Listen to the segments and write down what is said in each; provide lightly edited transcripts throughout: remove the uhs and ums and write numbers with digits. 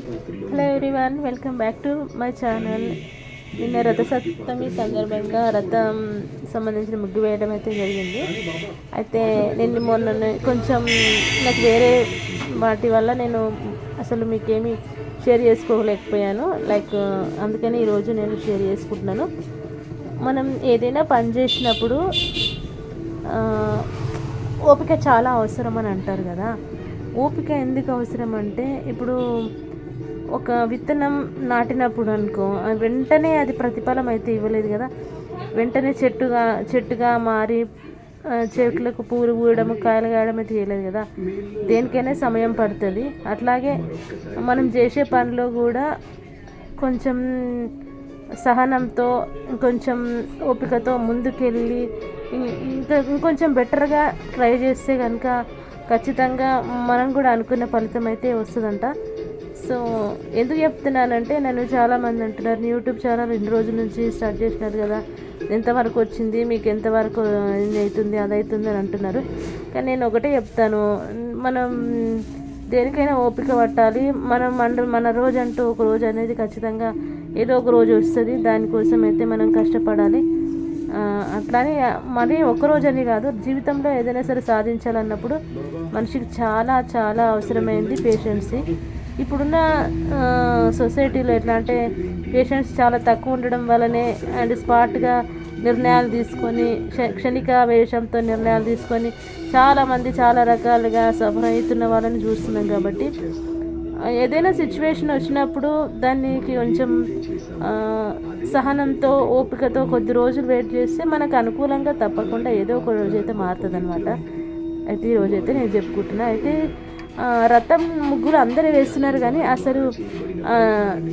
Hello everyone, welcome back to my channel. నిన్న రథసప్తమి సందర్భంగా రథం సంబంధించిన ముగ్గు వేయడం అయితే జరిగింది. అయితే నేను మొన్న కొంచెం నాకు వేరే వాటి వల్ల నేను అసలు మీకేమీ షేర్ చేసుకోలేకపోయాను. అందుకని ఈరోజు నేను షేర్ చేసుకుంటున్నాను. మనం ఏదైనా పని చేసినప్పుడు ఓపిక చాలా అవసరం అని అంటారు కదా. ఓపిక ఎందుకు అవసరం అంటే, ఇప్పుడు ఒక విత్తనం నాటినప్పుడు అనుకో, వెంటనే అది ప్రతిఫలం అయితే ఇవ్వలేదు కదా. వెంటనే చెట్టుగా మారి చెట్లకు పూలు పూయడం, కాయలు కాయడం అయితే చేయలేదు కదా. దేనికైనా సమయం పడుతుంది. అట్లాగే మనం చేసే పనిలో కూడా కొంచెం సహనంతో, కొంచెం ఓపికతో ముందుకెళ్ళి ఇంకొంచెం బెటర్గా ట్రై చేస్తే కనుక ఖచ్చితంగా మనం కూడా అనుకున్న ఫలితం అయితే వస్తుందంట. సో ఎందుకు చెప్తున్నానంటే, నన్ను చాలామంది అంటున్నారు, యూట్యూబ్ ఛానల్ 2 రోజుల నుంచి స్టార్ట్ చేసినారు కదా, ఎంతవరకు వచ్చింది, మీకు ఎంతవరకు ఇది అవుతుంది, అది అవుతుంది అని అంటున్నారు. కానీ నేను ఒకటే చెప్తాను, మనం దేనికైనా ఓపిక పట్టాలి. మన రోజు అంటూ ఒక రోజు అనేది ఖచ్చితంగా ఏదో ఒక రోజు వస్తుంది. దానికోసం అయితే మనం కష్టపడాలి. అట్లానే మరి ఒక్కరోజు అని కాదు, జీవితంలో ఏదైనా సరే సాధించాలన్నప్పుడు మనిషికి చాలా చాలా అవసరమైంది పేషెన్సీ. ఇప్పుడున్న సొసైటీలో ఎట్లా అంటే, పేషెన్స్ చాలా తక్కువ ఉండడం వల్లనే అండ్ స్పాట్గా నిర్ణయాలు తీసుకొని, క్షణిక వేషంతో నిర్ణయాలు తీసుకొని చాలామంది చాలా రకాలుగా సఫర్ అవుతున్న వాళ్ళని చూస్తున్నాం. కాబట్టి ఏదైనా సిచ్యువేషన్ వచ్చినప్పుడు దానికి కొంచెం సహనంతో, ఓపికతో కొద్ది రోజులు వెయిట్ చేస్తే మనకు అనుకూలంగా తప్పకుండా ఏదో ఒక రోజు అయితే మారుతుంది అనమాట. అయితే ఈ రోజైతే నేను చెప్పుకుంటున్నా. అయితే రథం ముగ్గురు అందరూ వేస్తున్నారు, కానీ అసలు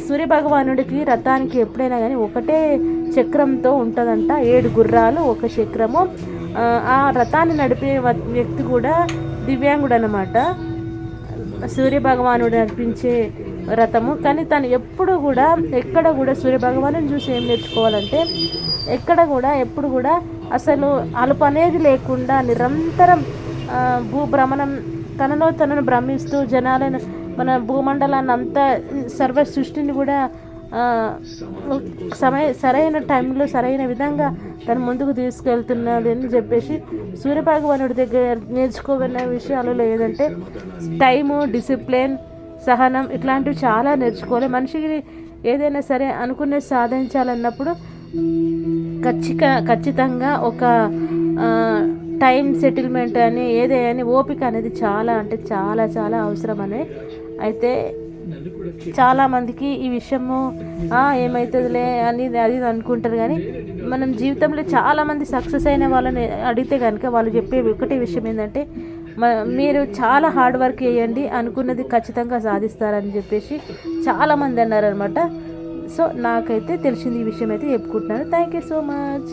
సూర్యభగవానుడికి రథానికి ఎప్పుడైనా కానీ ఒకటే చక్రంతో ఉంటుందంట. 7 గుర్రాలు, ఒక చక్రము. ఆ రథాన్ని నడిపే వ్యక్తి కూడా దివ్యాంగుడు అనమాట. సూర్యభగవానుడు నడిపించే రథము. కానీ తను ఎక్కడ కూడా సూర్యభగవాను చూసి ఏం నేర్చుకోవాలంటే, ఎప్పుడు కూడా అసలు అలుపు అనేది లేకుండా నిరంతరం భూభ్రమణం, తనను భ్రమిస్తూ జనాలను, మన భూమండలాన్ని అంతా, సర్వ సృష్టిని కూడా సరైన టైంలో సరైన విధంగా తను ముందుకు తీసుకెళ్తున్నది అని చెప్పేసి సూర్యభగవానుడి దగ్గర నేర్చుకోవన్న విషయాలలో ఏదంటే టైము, డిసిప్లిన్, సహనం, ఇట్లాంటివి చాలా నేర్చుకోవాలి. మనిషికి ఏదైనా సరే అనుకునేది సాధించాలన్నప్పుడు ఖచ్చితంగా ఒక టైం సెటిల్మెంట్ అని ఏదైనా ఓపిక అనేది చాలా అంటే చాలా చాలా అవసరం అని. అయితే చాలామందికి ఈ విషయము ఏమవుతుందిలే అని అది అనుకుంటారు. కానీ మనం జీవితంలో చాలామంది సక్సెస్ అయిన వాళ్ళని అడిగితే కనుక వాళ్ళు చెప్పే ఒకటే విషయం ఏంటంటే, మీరు చాలా హార్డ్ వర్క్ చేయండి, అనుకున్నది ఖచ్చితంగా సాధిస్తారని చెప్పేసి చాలామంది అన్నారనమాట. సో నాకైతే తెలిసింది ఈ విషయం అయితే చెప్పుకుంటున్నాను. Thank you so much.